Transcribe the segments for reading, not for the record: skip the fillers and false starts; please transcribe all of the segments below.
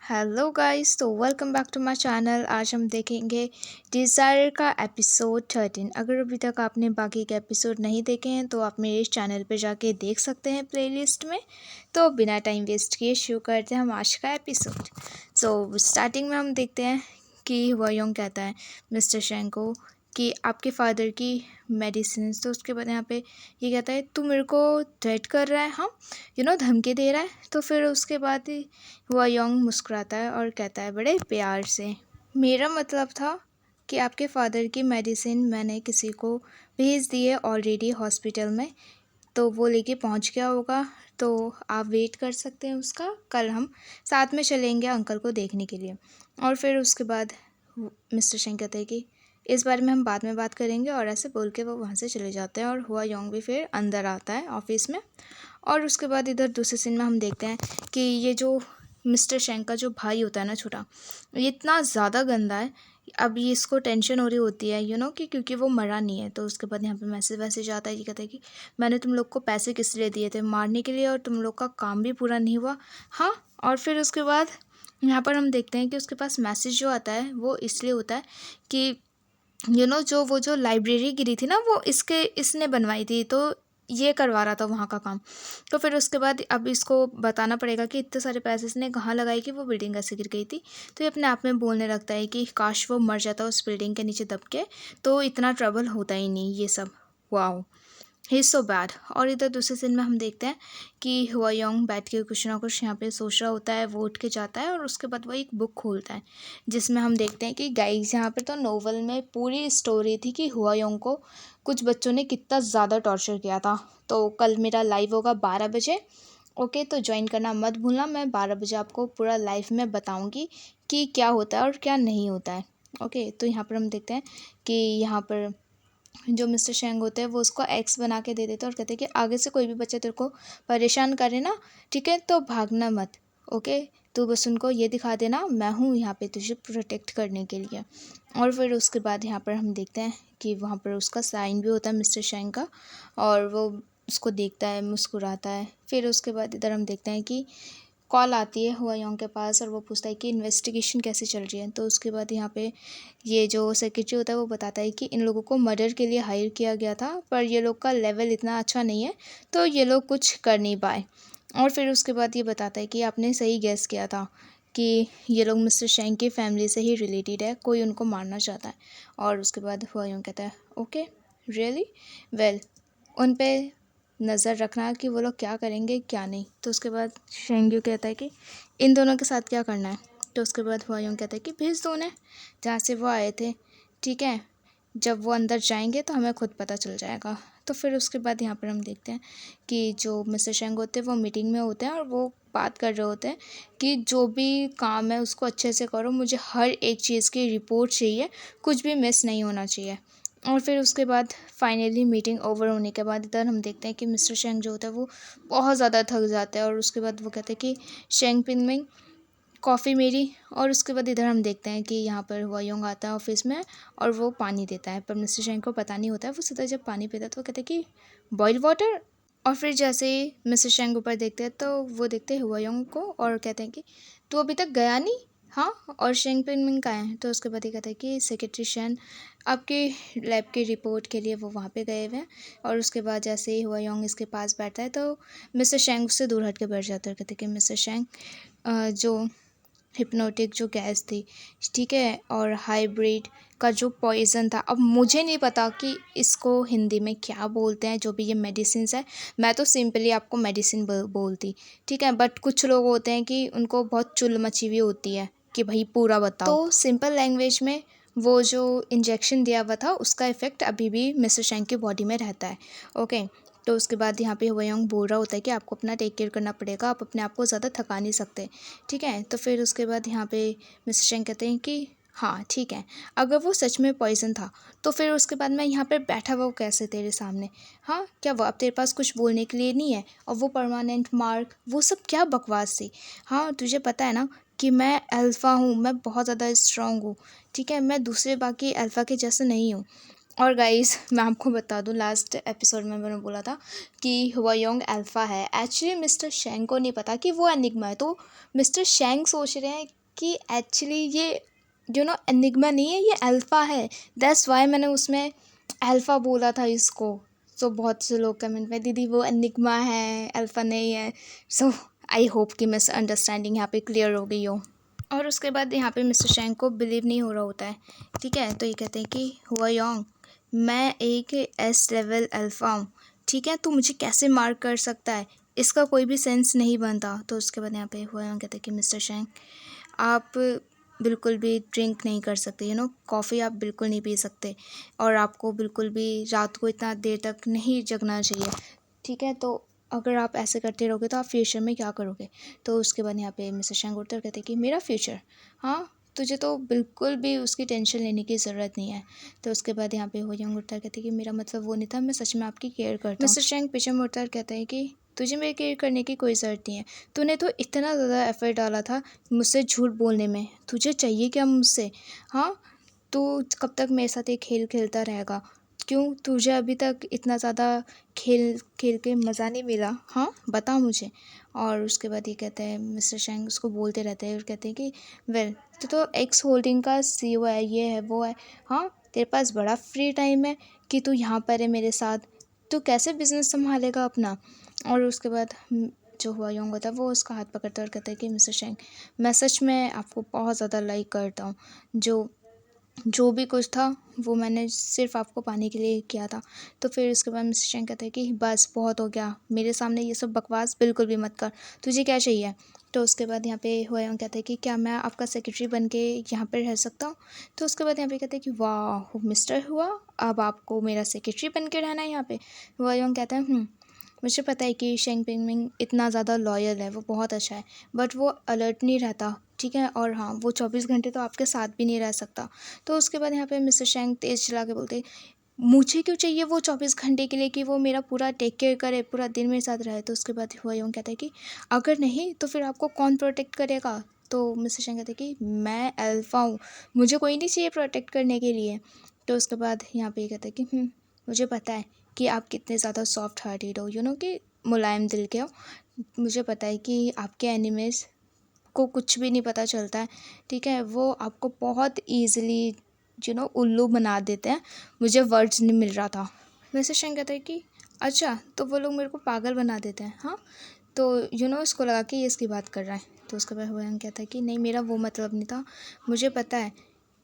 Hello guys, तो welcome back to my channel. आज हम देखेंगे डिज़ायर का एपिसोड 13। अगर अभी तक आपने बाकी के एपिसोड नहीं देखे हैं तो आप मेरे इस चैनल पे जाके देख सकते हैं प्लेलिस्ट में। तो बिना टाइम वेस्ट किए शुरू करते हैं हम आज का एपिसोड। सो स्टार्टिंग में हम देखते हैं कि वयोंग कहता है मिस्टर शेंग को कि आपके फादर की मेडिसिन। तो उसके बाद यहाँ पे ये कहता है तू मेरे को थ्रेट कर रहा है, हाँ धमकी दे रहा है। तो फिर उसके बाद वयोंग मुस्कुराता है और कहता है बड़े प्यार से, मेरा मतलब था कि आपके फादर की मेडिसिन मैंने किसी को भेज दी है ऑलरेडी हॉस्पिटल में, तो वो लेके पहुंच गया होगा। तो आप वेट कर सकते हैं उसका, कल हम साथ में चलेंगे अंकल को देखने के लिए। और फिर उसके बाद मिस्टर शेंग कहते हैं कि इस बारे में हम बाद में बात करेंगे, और ऐसे बोल के वो वहाँ से चले जाते हैं। और हुआ योंग भी फिर अंदर आता है ऑफिस में। और उसके बाद इधर दूसरे सीन में हम देखते हैं कि ये जो मिस्टर शेंग का जो भाई होता है ना छोटा, ये इतना ज़्यादा गंदा है। अब ये इसको टेंशन हो रही होती है कि क्योंकि वो मरा नहीं है। तो उसके बाद यहाँ पे मैसेज वैसेज आता है, ये कहता है कि मैंने तुम लोग को पैसे किस लिए दिए थे, मारने के लिए, और तुम लोग का काम भी पूरा नहीं हुआ। हाँ, और फिर उसके बाद यहाँ पर हम देखते हैं कि उसके पास मैसेज जो आता है वो इसलिए होता है कि जो लाइब्रेरी गिरी थी ना, वो इसने बनवाई थी, तो ये करवा रहा था वहाँ का काम। तो फिर उसके बाद अब इसको बताना पड़ेगा कि इतने सारे पैसे इसने कहाँ लगाए कि वो बिल्डिंग ऐसे गिर गई थी। तो ये अपने आप में बोलने लगता है कि काश वो मर जाता उस बिल्डिंग के नीचे दब के, तो इतना ट्रबल होता ही नहीं ये सब। Wow, he is so bad. और इधर दूसरे सीन में हम देखते हैं कि हुआ योंग बैठ के कुछ ना कुछ यहाँ पे सोच रहा होता है। वो उठ के जाता है और उसके बाद वो एक बुक खोलता है जिसमें हम देखते हैं कि गाइस यहाँ पे तो नोवेल में पूरी स्टोरी थी कि हुआ योंग को कुछ बच्चों ने कितना ज़्यादा टॉर्चर किया था। तो कल मेरा लाइव होगा 12 बजे। ओके, तो ज्वाइन करना मत भूलना। मैं 12 बजे आपको पूरा लाइव में बताऊँगी कि क्या होता है और क्या नहीं होता है। ओके, तो यहाँ पर हम देखते हैं कि यहाँ पर जो मिस्टर शेंग होते हैं वो उसको एक्स बना के दे देते हैं और कहते हैं कि आगे से कोई भी बच्चा तेरे को परेशान करे ना, ठीक है, तो भागना मत। ओके, तू बस उनको ये दिखा देना मैं हूँ यहाँ पे तुझे प्रोटेक्ट करने के लिए। और फिर उसके बाद यहाँ पर हम देखते हैं कि वहाँ पर उसका साइन भी होता है मिस्टर शेंग का, और वो उसको देखता है, मुस्कुराता है। फिर उसके बाद इधर हम देखते हैं कि कॉल आती है हुआ योंग के पास और वो पूछता है कि इन्वेस्टिगेशन कैसे चल रही है। तो उसके बाद यहाँ पे ये जो सेक्रेटरी होता है वो बताता है कि इन लोगों को मर्डर के लिए हायर किया गया था, पर ये लोग का लेवल इतना अच्छा नहीं है, तो ये लोग कुछ कर नहीं पाए। और फिर उसके बाद ये बताता है कि आपने सही गैस किया था कि ये लोग मिस्टर शेंग की फैमिली से ही रिलेटेड है, कोई उनको मारना चाहता है। और उसके बाद हुआ योंग कहता है ओके रियली वेल, उन पे नज़र रखना कि वो लोग क्या करेंगे क्या नहीं। तो उसके बाद शेंग्यू कहता है कि इन दोनों के साथ क्या करना है। तो उसके बाद हुआयोंग कहता है कि भेज दो उन्हें जहाँ से वो आए थे, ठीक है, जब वो अंदर जाएंगे तो हमें खुद पता चल जाएगा। तो फिर उसके बाद यहाँ पर हम देखते हैं कि जो मिस्टर शेंग होते हैं वो मीटिंग में होते हैं और वो बात कर रहे होते हैं कि जो भी काम है उसको अच्छे से करो, मुझे हर एक चीज़ की रिपोर्ट चाहिए, कुछ भी मिस नहीं होना चाहिए। और फिर उसके बाद फाइनली मीटिंग ओवर होने के बाद इधर हम देखते हैं कि मिस्टर शेंग जो होता है वो बहुत ज़्यादा थक जाता है। और उसके बाद वो कहते हैं कि शेंग पिनमिंग कॉफ़ी मेरी। और उसके बाद इधर हम देखते हैं कि यहाँ पर वयोंग आता है ऑफिस में और वो पानी देता है, पर मिस्टर शेंग को पता नहीं होता है। वो सीधा जब पानी पीता है तो वो कहते हैं कि बॉइल वाटर। और फिर जैसे ही मिस्टर शेंग ऊपर देखते हैं तो वो देखते हैं हुआयोंग को और कहते हैं कि तू अभी तक गया नहीं, हाँ, और शेंग पिनमिंग कहाँ है। तो उसके बाद ये कहता है कि सेक्रेटरी शेन आपके लैब की रिपोर्ट के लिए वो वहाँ पे गए हुए हैं। और उसके बाद जैसे ही हुआयोंग इसके पास बैठता है तो मिस्टर शेंग उससे दूर हट के बैठ जाता है। कहते हैं कि मिस्टर शेंग जो हिप्नोटिक जो गैस थी, ठीक है, और हाइब्रिड का जो पॉइज़न था, अब मुझे नहीं पता कि इसको हिंदी में क्या बोलते हैं, जो भी ये मेडिसिन्स है, मैं तो सिंपली आपको मेडिसिन बोलती, ठीक है, बट कुछ लोग होते हैं कि उनको बहुत चुल मची हुई होती है कि भाई पूरा बताओ। तो सिंपल लैंग्वेज में वो जो इंजेक्शन दिया हुआ था उसका इफ़ेक्ट अभी भी मिस्टर शेंग की बॉडी में रहता है। ओके, तो उसके बाद यहाँ पे हुआयोंग बोल रहा होता है कि आपको अपना टेक केयर करना पड़ेगा, आप अपने आप को ज़्यादा थका नहीं सकते, ठीक है। तो फिर उसके बाद यहाँ पे मिस्टर शेंग कहते हैं कि हाँ ठीक है, अगर वो सच में पॉइजन था तो फिर उसके बाद मैं यहाँ पे बैठा हुआ कैसे तेरे सामने, हाँ, क्या वो अब तेरे पास कुछ बोलने के लिए नहीं है। और वो परमानेंट मार्क वो सब क्या बकवास थी। हाँ, तुझे पता है ना कि मैं अल्फ़ा हूँ, मैं बहुत ज़्यादा स्ट्रॉन्ग हूँ, ठीक है, मैं दूसरे बाकी अल्फ़ा के जैसे नहीं हूँ। और गाइस मैं आपको बता दूं, लास्ट एपिसोड में मैंने बोला था कि हुआयोंग अल्फ़ा है। एक्चुअली मिस्टर शेंग को नहीं पता कि वो एनिग्मा है, तो मिस्टर शेंग सोच रहे हैं कि एक्चुअली ये एनिग्मा नहीं है, ये अल्फ़ा है। दैट्स वाई मैंने उसमें अल्फ़ा बोला था इसको। सो बहुत से लोग कमेंट में, दीदी वो एनिग्मा है, अल्फ़ा नहीं है। सो आई होप कि मिसअंडरस्टैंडिंग यहाँ पे क्लियर हो गई हो। और उसके बाद यहाँ पे मिस्टर शेंग को बिलीव नहीं हो रहा होता है, ठीक है। तो ये कहते हैं कि हुआयोंग, मैं एक एस लेवल अल्फ़ा हूँ, ठीक है, तू मुझे कैसे मार्क कर सकता है, इसका कोई भी सेंस नहीं बनता। तो उसके बाद यहाँ पे हुआयोंग कहते हैं कि मिस्टर शेंग, आप बिल्कुल भी ड्रिंक नहीं कर सकते, कॉफ़ी आप बिल्कुल नहीं पी सकते, और आपको बिल्कुल भी रात को इतना देर तक नहीं जगना चाहिए, ठीक है। तो अगर आप ऐसे करते रहोगे तो आप फ्यूचर में क्या करोगे। तो उसके बाद यहाँ पे मिस्टर शेंग उठते और कहते हैं कि मेरा फ्यूचर, हाँ, तुझे तो बिल्कुल भी उसकी टेंशन लेने की ज़रूरत नहीं है। तो उसके बाद यहाँ पे हुआयोंग उठता है, कहते हैं कि मेरा मतलब वो नहीं था, मैं सच में आपकी केयर करता हूँ। मिस्टर शेंग पीछे मुड़ता और कहता है कि तुझे मेरी केयर करने की कोई ज़रूरत नहीं है, तूने तो इतना ज़्यादा एफर्ट डाला था मुझसे झूठ बोलने में, तुझे चाहिए क्या मुझसे, हाँ, तू कब तक मेरे साथ ये खेल खेलता रहेगा, क्यों तुझे अभी तक इतना ज़्यादा खेल खेल के मज़ा नहीं मिला, हाँ बता मुझे। और उसके बाद ये कहते हैं, मिस्टर शेंग उसको बोलते रहते हैं और कहते हैं कि वेल, तो एक्स होल्डिंग का सीईओ है, ये है वो है, हाँ तेरे पास बड़ा फ्री टाइम है कि तू यहाँ पर है मेरे साथ, तू कैसे बिजनेस संभालेगा अपना। और उसके बाद जो हुआयोंग होता है वो उसका हाथ पकड़ता है और कहता है कि मिस्टर शेंग, मैं सच में आपको बहुत ज़्यादा लाइक करता हूँ, जो भी कुछ था वो मैंने सिर्फ आपको पाने के लिए किया था। तो फिर उसके बाद मिस्टर शेंग कहते हैं कि बस बहुत हो गया, मेरे सामने ये सब बकवास बिल्कुल भी मत कर, तुझे क्या चाहिए। तो उसके बाद यहाँ पे हुआयोंग कहते हैं कि क्या मैं आपका सेक्रेटरी बन के यहाँ पर रह सकता हूँ। तो उसके बाद यहाँ पे कहते हैं कि वाह मिस्टर हुआ, अब आपको मेरा सेक्रेटरी बन के रहना है यहाँ पे। हुआयोंग कहते हैं मुझे पता है कि शेंग पिंगमिंग इतना ज़्यादा लॉयल है, वो बहुत अच्छा है, बट वो अलर्ट नहीं रहता, ठीक है, और हाँ वो 24 घंटे तो आपके साथ भी नहीं रह सकता। तो उसके बाद यहाँ पे मिस्टर शेंग तेज़ चला के बोलते, मुझे क्यों चाहिए वो 24 घंटे के लिए कि वो मेरा पूरा टेक केयर करे, पूरा दिन मेरे साथ रहे। तो उसके बाद हुआयोंग कहता है कि अगर नहीं तो फिर आपको कौन प्रोटेक्ट करेगा। तो मिस्टर शेंग कहते हैं कि मैं अल्फ़ा हूँ, मुझे कोई नहीं चाहिए प्रोटेक्ट करने के लिए। तो उसके बाद यहाँ पे कहते हैं कि मुझे पता है कि आप कितने ज़्यादा सॉफ्ट हार्टेड हो, कि मुलायम दिल के हो, मुझे पता है कि आपके एनिमीज़ को कुछ भी नहीं पता चलता है, ठीक है, वो आपको बहुत ईज़िली उल्लू बना देते हैं। मुझे वर्ड्स नहीं मिल रहा था। वैसे शेंग कहता है कि अच्छा, तो वो लोग मेरे को पागल बना देते हैं, हाँ, तो इसको लगा कि ये इसकी बात कर रहा है। तो उसके बाद हुआयोंग कहता है कि नहीं, मेरा वो मतलब नहीं था, मुझे पता है,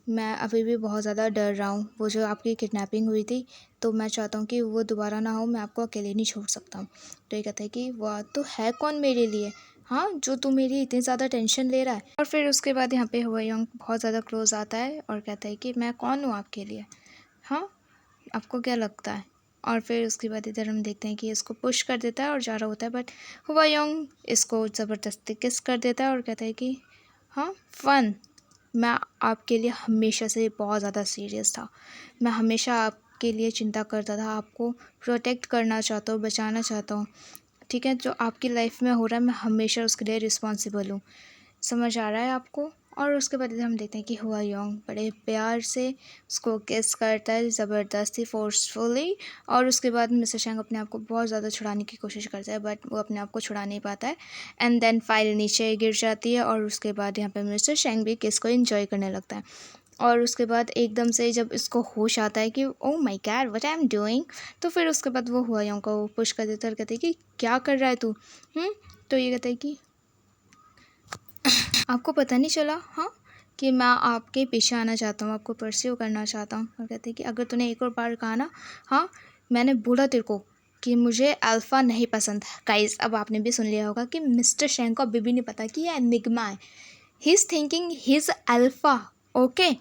मैं अभी भी बहुत ज़्यादा डर रहा हूँ, वो जो आपकी किडनैपिंग हुई थी, तो मैं चाहता हूँ कि वो दोबारा ना हो, मैं आपको अकेले नहीं छोड़ सकता हूँ। तो ये कहता है कि वह तो है कौन मेरे लिए, हाँ, जो तू मेरी इतनी ज़्यादा टेंशन ले रहा है। और फिर उसके बाद यहाँ पे हुआयोंग बहुत ज़्यादा क्लोज आता है और कहता है कि मैं कौन हूँ आपके लिए, हाँ, आपको क्या लगता है। और फिर उसके बाद इधर हम देखते हैं कि इसको पुश कर देता है और जा रहा होता है, बट हुआयोंग इसको ज़बरदस्ती किस कर देता है और कहता है कि हाँ फ़न, मैं आपके लिए हमेशा से बहुत ज़्यादा सीरियस था, मैं हमेशा आपके लिए चिंता करता था, आपको प्रोटेक्ट करना चाहता हूँ, बचाना चाहता हूँ, ठीक है, जो आपकी लाइफ में हो रहा है मैं हमेशा उसके लिए रिस्पॉन्सिबल हूँ, समझ आ रहा है आपको। और उसके बाद इधर हम देखते हैं कि हुआयोंग बड़े प्यार से उसको किस करता है, ज़बरदस्ती फोर्सफुली। और उसके बाद मिस्टर शेंग अपने आप को बहुत ज़्यादा छुड़ाने की कोशिश करता है, बट वो अपने आप को छुड़ा नहीं पाता है, एंड देन फाइल नीचे गिर जाती है। और उसके बाद यहाँ पे मिस्टर शेंग भी किस को एंजॉय करने लगता है। और उसके बाद एकदम से जब इसको होश आता है कि oh my God what I am doing, तो फिर उसके बाद वो हुआयोंग को पुश कर देता है और कहते हैं कि क्या कर रहा है तू। तो ये कहता है कि आपको पता नहीं चला, हाँ, कि मैं आपके पीछे आना चाहता हूँ, आपको परस्यू करना चाहता हूँ। और कहते हैं कि अगर तूने एक और बार कहा ना, हाँ, मैंने बोला तेरे को कि मुझे अल्फ़ा नहीं पसंद। गाइस अब आपने भी सुन लिया होगा कि मिस्टर शेंग को अभी भी नहीं पता कि ये एनिग्मा है, he is thinking he is alpha, okay,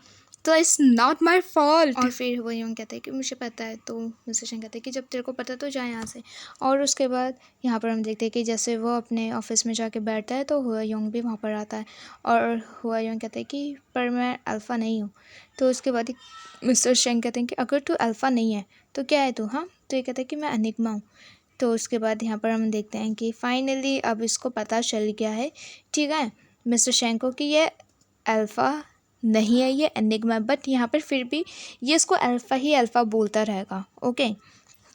तो इट्स नॉट माई फॉल्ट। और फिर वो यूँ कहते हैं कि मुझे पता है। तो मिस्टर शेंग कहते हैं कि जब तेरे को पता तो जा यहाँ से। और उसके बाद यहाँ पर हम देखते हैं कि जैसे वो अपने ऑफिस में जाके बैठता है तो हुआयोंग भी वहाँ पर आता है और हुआयोंग कहते हैं कि पर मैं अल्फ़ा नहीं हूँ। तो उसके बाद मिस्टर शेंग कहते हैं कि अगर तू अल्फ़ा नहीं है तो क्या है तू, हाँ, तो ये कहता है कि मैं एनिग्मा हूँ। तो उसके बाद यहाँ पर हम देखते हैं कि फाइनली अब इसको पता चल गया है, ठीक है, मिस्टर शेंग को, कि ये अल्फ़ा नहीं है ये एनिग्मा, बट यहाँ पर फिर भी ये इसको अल्फ़ा ही अल्फ़ा बोलता रहेगा। ओके,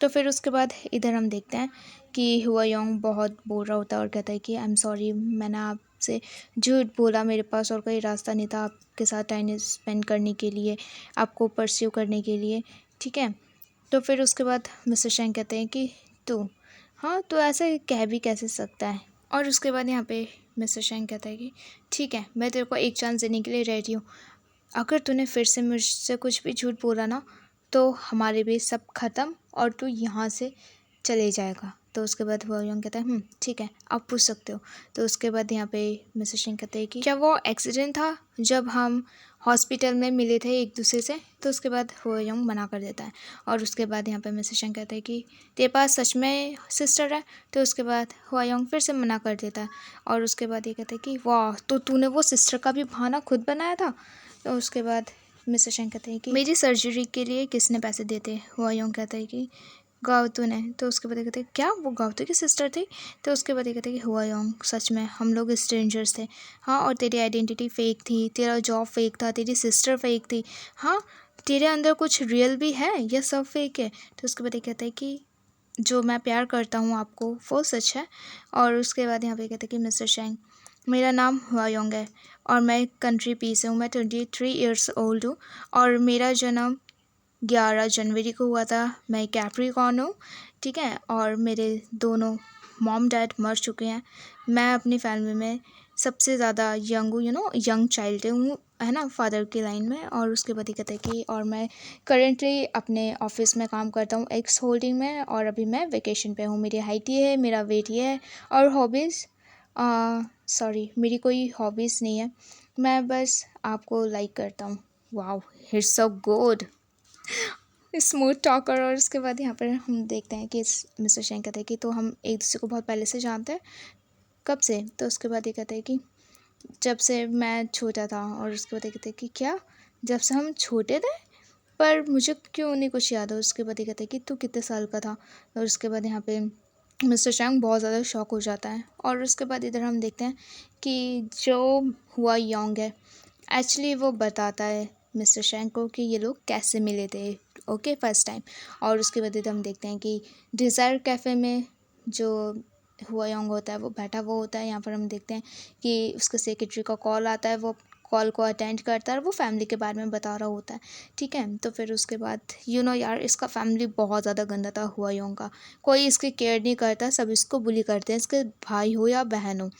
तो फिर उसके बाद इधर हम देखते हैं कि हुआयोंग बहुत बोल रहा होता है और कहता है कि आई एम सॉरी, मैंने आपसे झूठ बोला, मेरे पास और कोई रास्ता नहीं था आपके साथ टाइम स्पेंड करने के लिए, आपको परस्यू करने के लिए। ठीक है, तो फिर उसके बाद मिस्टर शेंग कहते हैं कि तू, हाँ तो ऐसे कह भी कैसे सकता है। और उसके बाद यहाँ पे मिस्टर शेंग कहता है कि ठीक है, मैं तेरे को एक चांस देने के लिए रेडी हूँ, अगर तूने फिर से मुझसे कुछ भी झूठ बोला ना तो हमारे भी सब ख़त्म और तू यहाँ से चले जाएगा। तो उसके बाद हुआयोंग कहता है ठीक है, आप पूछ सकते हो। तो उसके बाद यहाँ पे मिस्टर सिंह कहते हैं कि क्या वो एक्सीडेंट था जब हम हॉस्पिटल में मिले थे एक दूसरे से। तो उसके बाद हुआयोंग मना कर देता है। और उसके बाद यहाँ पे मिस्टर सिंह कहते हैं कि तेरे पास सच में सिस्टर है। तो उसके बाद हुआयोंग फिर से मना कर देता है। और उसके बाद ये कहते हैं कि वाह, तो तूने वो सिस्टर का भी बहाना खुद बनाया था। तो उसके बाद मिस्टर शेंग कहते हैं कि मेरी सर्जरी के लिए किसने पैसे देते। हुआयोंग कहता है कि गावतू ने। तो उसके बाद ये कहते हैं क्या वो गावतू की सिस्टर थी। तो उसके बाद ये कहते हैं कि हुआयोंग सच में हम लोग स्ट्रेंजर्स थे। हाँ, और तेरी आइडेंटिटी फेक थी, तेरा जॉब फेक था, तेरी सिस्टर फेक थी। हाँ, तेरे अंदर कुछ रियल भी है या सब फेक है। तो उसके बाद ये कहता है कि जो मैं प्यार करता हूँ आपको वो सच है। और उसके बाद यहाँ पे कहते हैं कि मिस्टर शेंग, मेरा नाम हुआयोंग है और मैं कंट्री पी से हूँ, मैं 23 ईयर्स ओल्ड हूँ और मेरा जन्म 11 जनवरी को हुआ था। मैं कैप्रिकॉर्न हूँ, ठीक है, और मेरे दोनों मॉम डैड मर चुके हैं। मैं अपनी फैमिली में सबसे ज़्यादा यंग हूँ, यंग चाइल्ड हूँ, है ना, फादर की लाइन में। और उसके बाद ये कहते हैं कि और मैं करेंटली अपने ऑफिस में काम करता हूँ एक्स होल्डिंग में, और अभी मैं वेकेशन पे हूँ। मेरी हाइट ये है, मेरा वेट ये है, और हॉबीज़ सॉरी मेरी कोई हॉबीज़ नहीं है, मैं बस आपको लाइक करता हूँ। Wow, it's so good, smooth talker. और उसके बाद यहाँ पर हम देखते हैं कि मिस्टर शेंग कहते हैं कि तो हम एक दूसरे को बहुत पहले से जानते हैं, कब से। तो उसके बाद ये कहते हैं कि जब से मैं छोटा था। और उसके बाद ये कहते हैं कि क्या, जब से हम छोटे थे, पर मुझे क्यों नहीं कुछ याद है। उसके बाद ये कहते हैं कि तू कितने साल का था। और उसके बाद यहाँ पे मिस्टर शेंग बहुत ज़्यादा शॉक हो जाता है। और उसके बाद इधर हम देखते हैं कि जो हुआ योंग है, एक्चुअली वो बताता है मिस्टर शेंग को कि ये लोग कैसे मिले थे, ओके, फर्स्ट टाइम। और उसके बाद इधर हम देखते हैं कि डिज़ायर कैफ़े में जो हुआ योंग होता है वो बैठा हुआ होता है। यहाँ पर हम देखते हैं कि उसके सेक्रेटरी का कॉल आता है, वो कॉल को अटेंड करता है और वो फैमिली के बारे में बता रहा होता है। ठीक है, तो फिर उसके बाद यार, इसका फैमिली बहुत ज़्यादा गंदा था हुआ योंग का, कोई इसकी केयर नहीं करता, सब इसको बुली करते हैं, इसके भाई हो या बहन हो।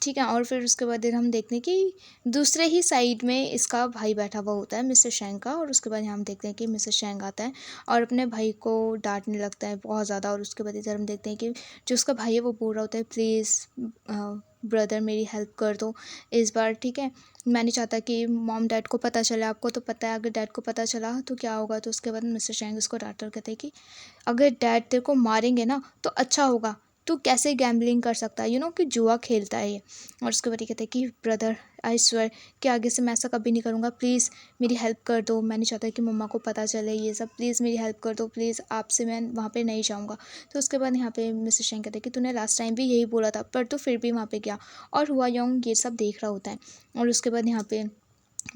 ठीक है, और फिर उसके बाद हम देखते हैं कि दूसरे ही साइड में इसका भाई बैठा हुआ होता है मिस्टर शेंग का। और उसके बाद हम देखते हैं कि मिस्टर शेंग आता है और अपने भाई को डांटने लगता है बहुत ज़्यादा। और उसके बाद इधर हम देखते हैं कि जो उसका भाई है वो बोल रहा होता है, प्लीज़ ब्रदर मेरी हेल्प कर दो इस बार, ठीक है, मैं नहीं चाहता कि मॉम डैड को पता चले। आपको तो पता है अगर डैड को पता चला तो क्या होगा। तो उसके बाद मिस्टर शेंग उसको डांटकर कहते हैं कि अगर डैड तेरे को मारेंगे ना तो अच्छा होगा, तू कैसे गैम्बलिंग कर सकता है, कि जुआ खेलता है ये। और उसके बाद ये कहते हैं कि ब्रदर आई स्वेयर कि आगे से मैं ऐसा कभी नहीं करूँगा, प्लीज़ मेरी हेल्प कर दो, मैं नहीं चाहता कि मम्मा को पता चले ये सब, प्लीज़ मेरी हेल्प कर दो, प्लीज़ आपसे मैं वहाँ पे नहीं जाऊँगा। तो उसके बाद यहाँ पे मिस्टर शेंग कहते हैं कि तूने लास्ट टाइम भी यही बोला था पर तू फिर भी वहाँ पे गया। और हुआ योंग ये सब देख रहा होता है। और उसके बाद यहाँ पे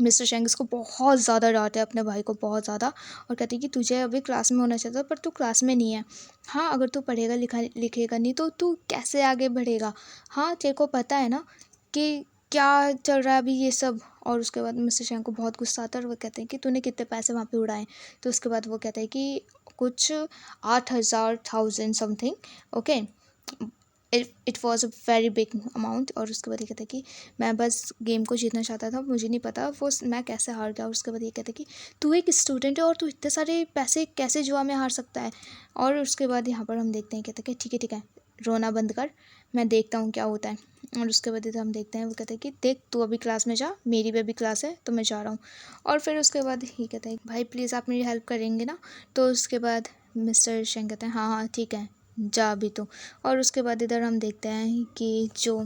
मिस्टर शेंग इसको बहुत ज़्यादा डांटे अपने भाई को बहुत ज़्यादा, और कहती है कि तुझे अभी क्लास में होना चाहिए था पर तू क्लास में नहीं है। हाँ, अगर तू पढ़ेगा लिखेगा नहीं तो तू कैसे आगे बढ़ेगा। हाँ, तेरे को पता है ना कि क्या चल रहा है अभी ये सब। और उसके बाद मिस्टर शेंग को बहुत गुस्सा आता है और वो कहते हैं कि तूने कितने पैसे वहाँ पे उड़ाए। तो उसके बाद वो कहता है कि कुछ 8,000 thousand something, okay, it was a very big amount. और उसके बाद ये कहता है कि मैं बस गेम को जीतना चाहता था, मुझे नहीं पता वो मैं कैसे हार गया। और उसके बाद ये कहता है कि तू एक स्टूडेंट है और तू इतने सारे पैसे कैसे जुआ में हार सकता है। और उसके बाद यहाँ पर हम देखते हैं, कहते हैं कि ठीक है रोना बंद कर, मैं देखता हूँ क्या होता है। और उसके बाद इधर हम देखते हैं, वो कहते हैं कि देख तू अभी क्लास में जा, मेरी भी अभी क्लास है तो मैं जा रहा हूँ। और फिर उसके बाद ये कहता है भाई प्लीज़ आप मेरी हेल्प करेंगे ना। तो उसके बाद मिस्टर शेंग कहते हैं हाँ हाँ ठीक है जा अभी तो। और उसके बाद इधर हम देखते हैं कि जो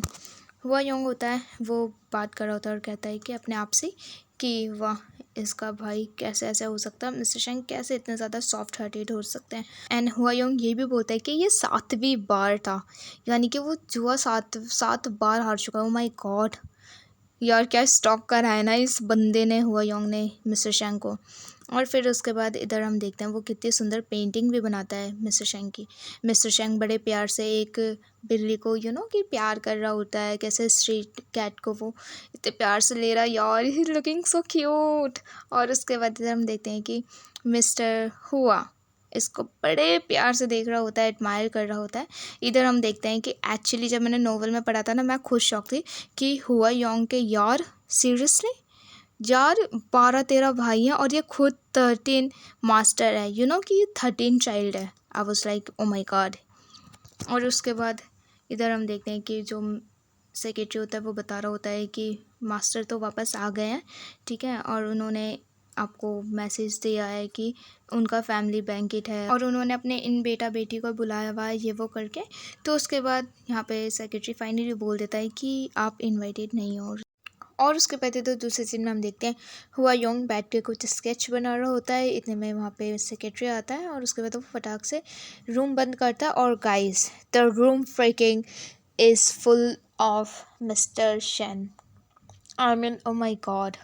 हुआ योंग होता है वो बात कर रहा होता है और कहता है कि अपने आप से कि वाह, इसका भाई कैसे ऐसा हो सकता है, मिस्टर शेंग कैसे इतने ज़्यादा सॉफ्ट हार्टेड हो सकते हैं। एंड हुआ योंग ये भी बोलता है कि ये 7वीं बार था, यानी कि वो जुआ 7 बार हार चुका है। ओ माय गॉड, यार क्या स्टॉक करा है ना इस बंदे ने, हुआ योंग ने मिस्टर शेंग को। और फिर उसके बाद इधर हम देखते हैं वो कितनी सुंदर पेंटिंग भी बनाता है मिस्टर शेंग की। मिस्टर शेंग बड़े प्यार से एक बिल्ली को कि प्यार कर रहा होता है, कैसे स्ट्रीट कैट को वो इतने प्यार से ले रहा है यार, ही लुकिंग सो क्यूट। और उसके बाद इधर हम देखते हैं कि मिस्टर हुआ इसको बड़े प्यार से देख रहा होता है, एडमायर कर रहा होता है। इधर हम देखते हैं कि एक्चुअली जब मैंने नोवेल में पढ़ा था ना, मैं खुद शौक थी कि हुआ योंग के यार सीरियसली यार 12-13 भाई हैं और ये खुद 13 मास्टर है, कि ये 13 चाइल्ड है। I was like oh my God. और उसके बाद इधर हम देखते हैं कि जो सेक्रेटरी होता है वो बता रहा होता है कि मास्टर तो वापस आ गए हैं, ठीक है, और उन्होंने आपको मैसेज दिया है कि उनका फैमिली बैंकेट है और उन्होंने अपने इन बेटा बेटी को बुलाया हुआ है, ये वो करके। तो उसके बाद यहाँ पे सेक्रेटरी फाइनली बोल देता है कि आप इनवाइटेड नहीं हो। और उसके पहले तो दूसरे सीन में हम देखते हैं हुआ योंग बैठ के कुछ स्केच बना रहा होता है, इतने में वहाँ पे सेक्रेटरी आता है और उसके बाद वो फटाक से रूम बंद करता है। और guys the room freaking is full of mister Shane, I mean oh my God.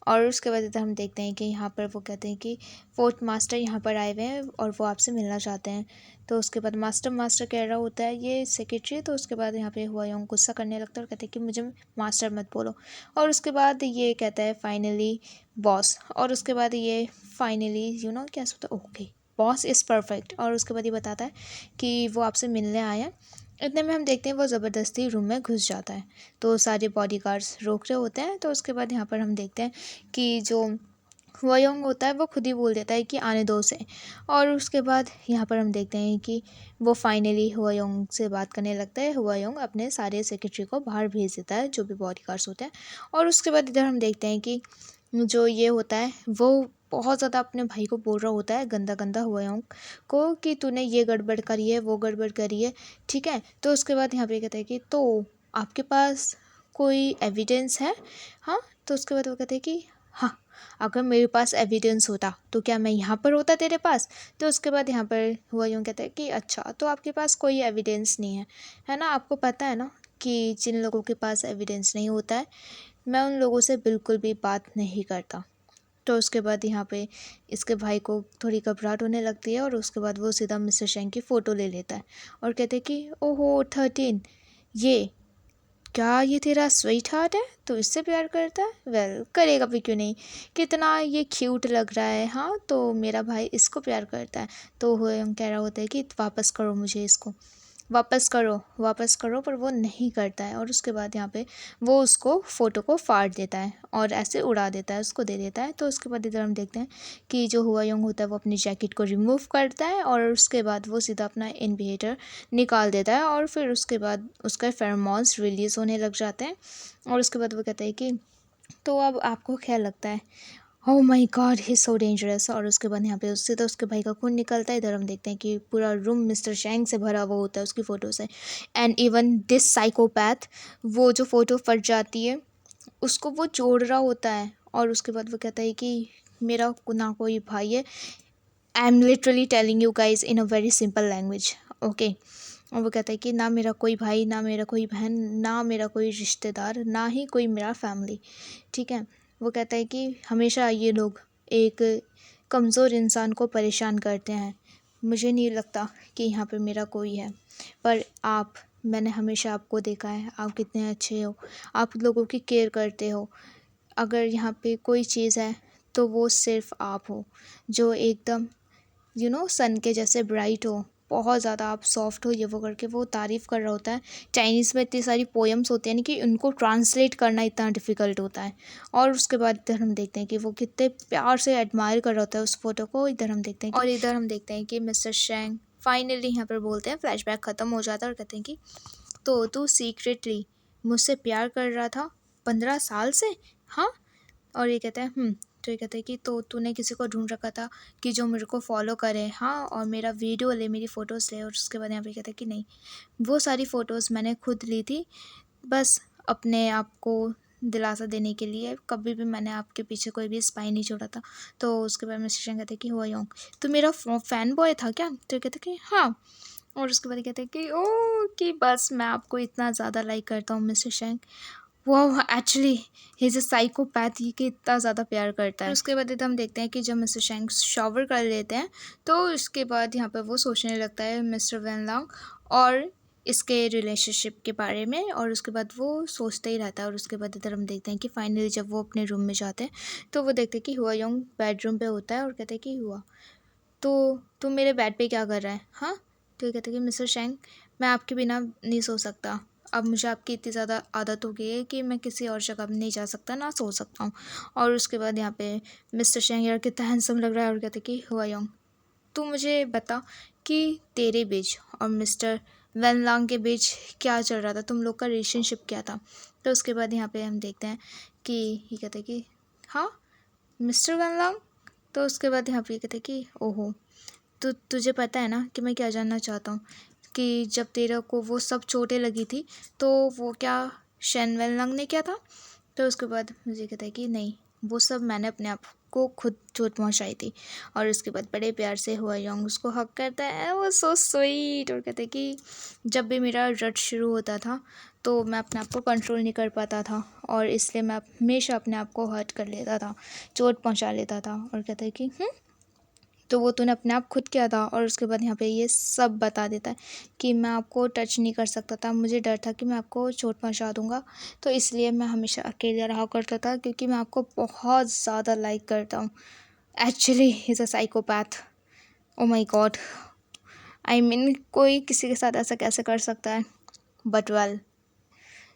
और उसके बाद इधर हम देखते हैं कि यहाँ पर वो कहते हैं कि फोर्थ मास्टर यहाँ पर आए हुए हैं और वो आपसे मिलना चाहते हैं। तो उसके बाद मास्टर मास्टर कह रहा होता है ये सेक्रेटरी। तो उसके बाद यहाँ पे हुआ योंग गुस्सा करने लगता है और कहते हैं कि मुझे मास्टर मत बोलो। और उसके बाद ये कहता है फाइनली बॉस। और उसके बाद ये फाइनली क्या सोचता है, ओके बॉस इज़ परफेक्ट। और उसके बाद ये बताता है कि वो आपसे मिलने आए हैं। इतने में हम देखते हैं वो ज़बरदस्ती रूम में घुस जाता है, तो सारे बॉडीगार्ड्स रोक रहे होते हैं। तो उसके बाद यहाँ पर हम देखते हैं कि जो हुआयोंग होता है वो खुद ही बोल देता है कि आने दो उसे। और उसके बाद यहाँ पर हम देखते हैं कि वो फाइनली हुआयोंग से बात करने लगता है। हुआयोंग अपने सारे सेक्रेटरी को बाहर भेज देता है, जो भी बॉडीगार्ड्स होते हैं। और उसके बाद इधर हम देखते हैं कि जो ये होता है वो बहुत ज़्यादा अपने भाई को बोल रहा होता है गंदा गंदा हुआयोंग को कि तूने ये गड़बड़ करी है, वो गड़बड़ करी है, ठीक है। तो उसके बाद यहाँ पे कहता है कि तो आपके पास कोई एविडेंस है, हाँ। तो उसके बाद वो कहते हैं कि हाँ, अगर मेरे पास एविडेंस होता तो क्या मैं यहाँ पर होता तेरे पास। तो उसके बाद यहाँ पर हुआ यूँ कहता है कि अच्छा तो आपके पास कोई एविडेंस नहीं है ना। आपको पता है ना कि जिन लोगों के पास एविडेंस नहीं होता है मैं उन लोगों से बिल्कुल भी बात नहीं करता। तो उसके बाद यहाँ पे इसके भाई को थोड़ी घबराहट होने लगती है और उसके बाद वो सीधा मिस्टर शेंग की फ़ोटो ले लेता है और कहते हैं कि ओहो 13, ये क्या ये तेरा स्वीट हार्ट है, तो इससे प्यार करता है, वेल करेगा भी क्यों नहीं, कितना ये क्यूट लग रहा है, हाँ तो मेरा भाई इसको प्यार करता है। तो हम कह रहा होता है कि वापस करो मुझे इसको, वापस करो वापस करो, पर वो नहीं करता है। और उसके बाद यहाँ पे वो उसको फ़ोटो को फाड़ देता है और ऐसे उड़ा देता है, उसको दे देता है। तो उसके बाद इधर हम देखते हैं कि जो हुआ योंग होता है वो अपनी जैकेट को रिमूव करता है और उसके बाद वो सीधा अपना इनहेलेटर निकाल देता है और फिर उसके बाद उसका फेरोमोन्स रिलीज़ होने लग जाते हैं। और उसके बाद वो कहता है कि तो अब आपको क्या लगता है, oh my God he so dangerous. और उसके बाद यहाँ पे उससे तो उसके भाई का खून निकलता है। इधर हम देखते हैं कि पूरा रूम मिस्टर शेंग से भरा हुआ होता है उसकी फ़ोटो से। एंड इवन दिस साइकोपैथ, वो जो फ़ोटो फट जाती है उसको वो जोड़ रहा होता है। और उसके बाद वो कहता है कि मेरा ना कोई भाई है, I am literally telling you guys in a very simple language, okay. और वो कहता है कि ना मेरा कोई भाई, ना मेरा कोई बहन, ना मेरा कोई रिश्तेदार, ना ही कोई मेरा फैमिली, ठीक है। वो कहता है कि हमेशा ये लोग एक कमज़ोर इंसान को परेशान करते हैं, मुझे नहीं लगता कि यहाँ पे मेरा कोई है, पर आप, मैंने हमेशा आपको देखा है, आप कितने अच्छे हो, आप लोगों की केयर करते हो। अगर यहाँ पे कोई चीज़ है तो वो सिर्फ आप हो, जो एकदम सन के जैसे ब्राइट हो, बहुत ज़्यादा आप सॉफ्ट हो, ये वो करके वो तारीफ़ कर रहा होता है। चाइनीज़ में इतनी सारी पोएम्स होती हैं ना कि उनको ट्रांसलेट करना इतना डिफ़िकल्ट होता है। और उसके बाद इधर हम देखते हैं कि वो कितने प्यार से एडमायर कर रहा होता है उस फोटो को। इधर हम देखते हैं और इधर हम देखते हैं कि मिस्टर शेंग फाइनली यहाँ पर बोलते हैं, फ्लैशबैक ख़त्म हो जाता है और कहते हैं कि तो तू सीक्रेटली मुझसे प्यार कर रहा था 15 साल से, हाँ। और ये कहता है तो ये कहता है कि तो तूने किसी को ढूंढ रखा था कि जो मेरे को फॉलो करे, हाँ, और मेरा वीडियो ले, मेरी फ़ोटोज़ ले। और उसके बाद यहाँ पे कहता है कि नहीं, वो सारी फ़ोटोज़ मैंने खुद ली थी, बस अपने आप को दिलासा देने के लिए, कभी भी मैंने आपके पीछे कोई भी स्पाई नहीं छोड़ा था। तो उसके बाद मिस्टर शेंग कहते हैं कि हुआ योंग तो मेरा फ़ैन बॉय था क्या। तो ये कहते हैं कि हाँ। और उसके बाद कहते हैं कि ओ कि बस मैं आपको इतना ज़्यादा लाइक करता हूँ मिस्टर शेंग, वाह actually he is a psychopath, ये कि इतना ज़्यादा प्यार करता है। उसके बाद हम देखते हैं कि जब मिस्टर शेंग शॉवर कर लेते हैं तो उसके बाद यहाँ पे वो सोचने लगता है मिस्टर वैन लॉन्ग और इसके रिलेशनशिप के बारे में, और उसके बाद वो सोचता ही रहता है। और उसके बाद इधर हम देखते हैं कि फाइनली जब वो अपने रूम में जाते हैं तो वो देखते हैं कि हुआ योंग बेडरूम पे होता है और कहते हैं कि हुआ, तो तुम मेरे बेड पे क्या कर रहा है, हाँ। तो ये कहते हैं कि मिस्टर शेंग, मैं आपके बिना नहीं सो सकता। अब मुझे आपकी इतनी ज़्यादा आदत हो गई है कि मैं किसी और जगह नहीं जा सकता, ना सो सकता हूँ। और उसके बाद यहाँ पे मिस्टर शेंग यार कितना हैंडसम लग रहा है और कहते हैं कि हुआ योंग, तू मुझे बता कि तेरे बीच और मिस्टर वैन लॉन्ग के बीच क्या चल रहा था, तुम लोग का रिलेशनशिप क्या था। तो उसके बाद यहाँ पे हम देखते हैं कि ये कहते हैं कि हाँ मिस्टर वैन लॉन्ग। तो उसके बाद यहाँ पे ये कहते हैं कि ओहो, तो तुझे पता है ना कि मैं क्या जानना चाहता हूँ, कि जब तेरे को वो सब चोटें लगी थी तो वो क्या शेन वेनलंग ने किया था। तो उसके बाद मुझे कहता है कि नहीं, वो सब मैंने अपने आप को खुद चोट पहुंचाई थी। और उसके बाद बड़े प्यार से हुआ योंग उसको हक करता है, वो सो स्वीट। और कहते हैं कि जब भी मेरा रट शुरू होता था तो मैं अपने आप को कंट्रोल नहीं कर पाता था और इसलिए मैं हमेशा अपने आप को हर्ट कर लेता था, चोट पहुंचा लेता था। और कहते हैं कि तो वो तूने अपने आप खुद किया था। और उसके बाद यहाँ पे ये सब बता देता है कि मैं आपको टच नहीं कर सकता था, मुझे डर था कि मैं आपको चोट पहुँचा दूँगा, तो इसलिए मैं हमेशा अकेले रहा करता था क्योंकि मैं आपको बहुत ज़्यादा लाइक करता हूँ। Actually he is a psychopath. Oh my God, I mean कोई किसी के साथ ऐसा कैसे कर सकता है, बट वेल।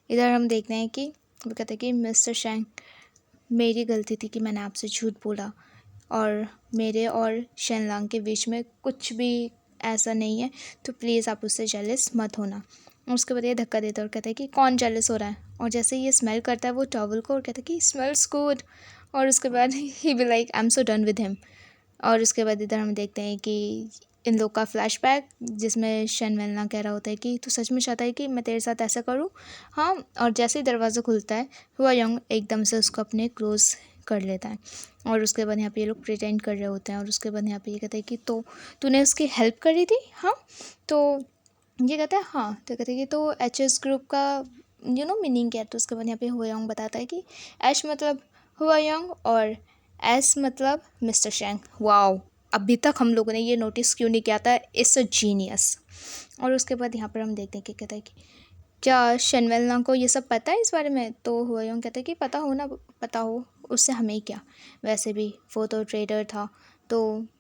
इधर हम देखते हैं कि वो कहते हैं कि मिस्टर शैंग, मेरी गलती थी कि मैंने आपसे झूठ बोला और मेरे और शेनलांग के बीच में कुछ भी ऐसा नहीं है, तो प्लीज़ आप उससे जेलस मत होना। उसके बाद ये धक्का देता है और कहता है कि कौन जेलस हो रहा है। और जैसे ये स्मेल करता है वो टॉवल को और कहता है कि स्मेल्स गुड। और उसके बाद ही be like I am so done with him. और उसके बाद इधर हम देखते हैं कि इन लोग का फ्लैशबैक जिसमें शन वेलना कह रहा होता है कि तू सच में चाहता है कि मैं तेरे साथ ऐसा करूं, हाँ। और जैसे ही दरवाज़ा खुलता है हुआ यंग एकदम से उसको अपने क्लोज कर लेता है। और उसके बाद यहाँ पे ये लोग प्रिटेंड कर रहे होते हैं। और उसके बाद यहाँ पे ये कहते हैं कि तो तूने उसकी हेल्प करी थी, हाँ। तो ये कहता है हाँ। तो कहते हैं कि तो एच एस ग्रुप का मीनिंग क्या है। तो उसके बाद यहाँ पे हुआ यंग बताता है कि एच मतलब हुआ यंग और एस मतलब मिस्टर शेंग। वाओ, अभी तक हम लोगों ने ये नोटिस क्यों नहीं किया था, इट्स अ जीनियस। और उसके बाद यहाँ पर हम देखते हैं कि कहता है कि क्या शनवेलना को ये सब पता है इस बारे में। तो हुआयोंग कहता है कि पता हो ना पता हो, उससे हमें ही क्या, वैसे भी वो तो ट्रेडर था तो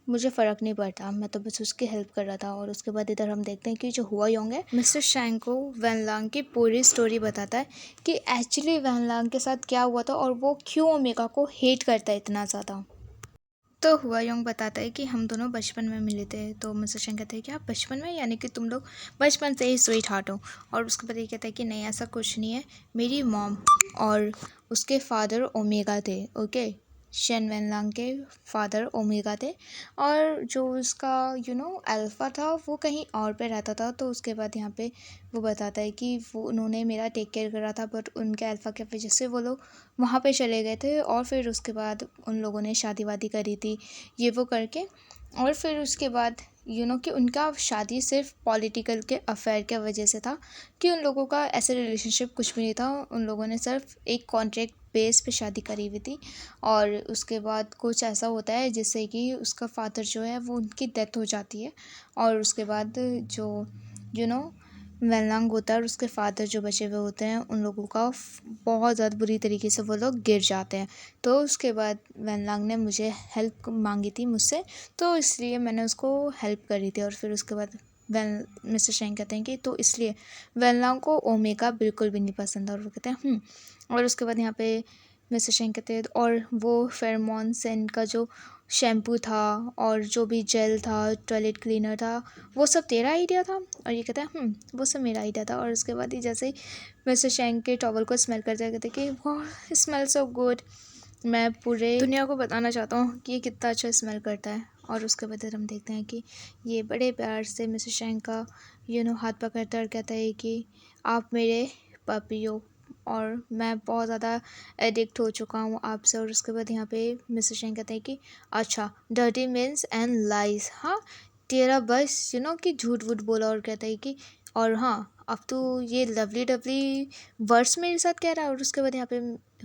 मुझे फ़र्क नहीं पड़ता, मैं तो बस उसकी हेल्प कर रहा था। और उसके बाद इधर हम देखते हैं कि जो हुआयोंग है मिस्टर शैंग को वैनलांग की पूरी स्टोरी बताता है कि एक्चुअली वैनलांग के साथ क्या हुआ था और वो क्यों ओमेगा को हेट करता है इतना ज़्यादा। तो हुआ योंग बताता है कि हम दोनों बचपन में मिले थे। तो मिस्टर शेंग कहते हैं कि आप बचपन में, यानी कि तुम लोग बचपन से ही स्वीट हार्ट हो। और उसके बाद ये कहता है कि नहीं ऐसा कुछ नहीं है, मेरी मॉम और उसके फादर ओमेगा थे, ओके। शेन वेनलांग के फादर ओमेगा थे और जो उसका अल्फ़ा था वो कहीं और पे रहता था। तो उसके बाद यहाँ पे वो बताता है कि वो उन्होंने मेरा टेक केयर करा था, बट उनके अल्फ़ा की वजह से वो लोग वहाँ पे चले गए थे और फिर उसके बाद उन लोगों ने शादी वादी करी थी ये वो करके। और फिर उसके बाद कि उनका शादी सिर्फ पॉलिटिकल के अफेयर के वजह से था, कि उन लोगों का ऐसे रिलेशनशिप कुछ भी नहीं था, उन लोगों ने सिर्फ एक कॉन्ट्रैक्ट बेस पे शादी करी हुई थी। और उसके बाद कुछ ऐसा होता है जिससे कि उसका फादर जो है वो उनकी डेथ हो जाती है। और उसके बाद जो यू नो वेनलांग होता है और उसके फादर जो बचे हुए होते हैं उन लोगों का बहुत ज़्यादा बुरी तरीके से वो लोग गिर जाते हैं। तो उसके बाद वेनलांग ने मुझे हेल्प मांगी थी मुझसे, तो इसलिए मैंने उसको हेल्प करी थी। और फिर उसके बाद वेन मिस्टर शेंग कहते हैं कि तो इसलिए वेनलांग को ओमेगा बिल्कुल भी नहीं पसंद। और वो कहते हैं और उसके बाद यहाँ पे मिस्टर शेंग कहते हैं और वो फेरोमोन सेंट का जो शैम्पू था और जो भी जेल था, टॉयलेट क्लीनर था, वो सब तेरा आइडिया था। और ये कहता है वो सब मेरा आइडिया था। और उसके बाद ही जैसे ही मिस्टर शेंग के टॉवल को स्मेल करते कहते कि वाह स्मेल सो गुड, मैं पूरे दुनिया को बताना चाहता हूँ कि ये कितना अच्छा स्मेल करता है। और उसके बाद हम देखते हैं कि ये बड़े प्यार से मिस्टर शेंग का हाथ पकड़ता है और कहता है कि आप मेरे पपी हो और मैं बहुत ज़्यादा एडिक्ट हो चुका हूँ आपसे। और उसके बाद यहाँ पे मिस्टर शेंग कहते हैं कि अच्छा डर्टी मीन्स एंड लाइज, हाँ तेरा बस कि झूठ वूठ बोला। और कहता है कि और हाँ, अब तो ये लवली डवली वर्ड्स मेरे साथ कह रहा है और उसके बाद यहाँ पे